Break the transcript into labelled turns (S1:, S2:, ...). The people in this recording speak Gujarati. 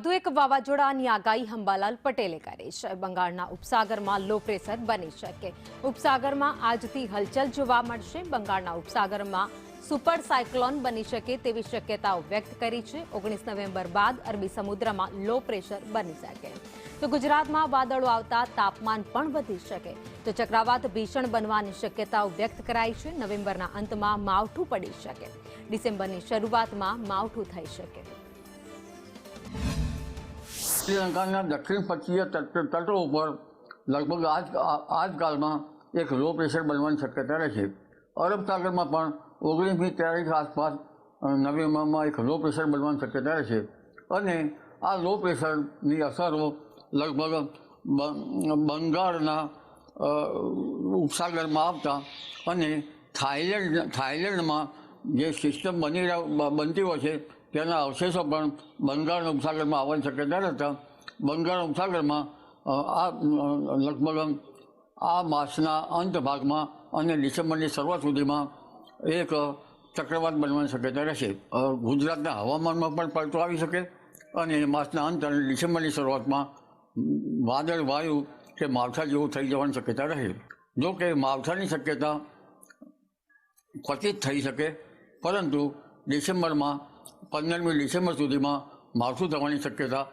S1: વધુ એક વાવાઝોડાની આગાહી અંબાલાલ પટેલે કરી છે। બંગાળના ઉપસાગરમાં લો પ્રેશર બની શકે। ઉપસાગરમાં આજથી હલચલ જોવા મળશે। બંગાળના ઉપસાગરમાં સુપર સાયક્લોન બની શકે તેવી શક્યતાઓ વ્યક્ત કરી છે। 19 નવેમ્બર બાદ અરબી સમુદ્રમાં લો પ્રેશર બની શકે તો ગુજરાતમાં વાદળો આવતા તાપમાન પણ વધી શકે તો ચક્રવાત ભીષણ બનવાની શક્યતાઓ વ્યક્ત કરાઈ છે। નવેમ્બરના અંતમાં માવઠું પડી શકે, ડિસેમ્બરની શરૂઆતમાં માવઠું થઈ શકે।
S2: શ્રીલંકાના દક્ષિણ પશ્ચિમીય તટો ઉપર લગભગ આજકાલમાં એક લો પ્રેશર બનવાની શક્યતા રહે છે। અરબ સાગરમાં પણ 19મી તારીખ આસપાસ નવેમ્બરમાં એક લો પ્રેશર બનવાની શક્યતા રહે છે અને આ લો પ્રેશરની અસરો લગભગ બંગાળના ઉપસાગરમાં આવતા અને થાઇલેન્ડમાં જે સિસ્ટમ બનતી હોય છે તેના અવશેષો પણ બંગાળના ઉપસાગરમાં આવવાની શક્યતા રહેતા બંગાળના ઉપસાગરમાં લગભગ આ માસના અંત ભાગમાં અને ડિસેમ્બરની શરૂઆત સુધીમાં એક ચક્રવાત બનવાની શક્યતા રહેશે। ગુજરાતના હવામાનમાં પણ પલટો આવી શકે અને માસના અંત અને ડિસેમ્બરની શરૂઆતમાં વાદળ વાયુ કે માવઠા જેવું થઈ જવાની શક્યતા રહે। જો કે માવઠાની શક્યતા ક્વચિત થઈ શકે, પરંતુ ડિસેમ્બરમાં 15મી ડિસેમ્બર સુધીમાં માવઠું થવાની શક્યતા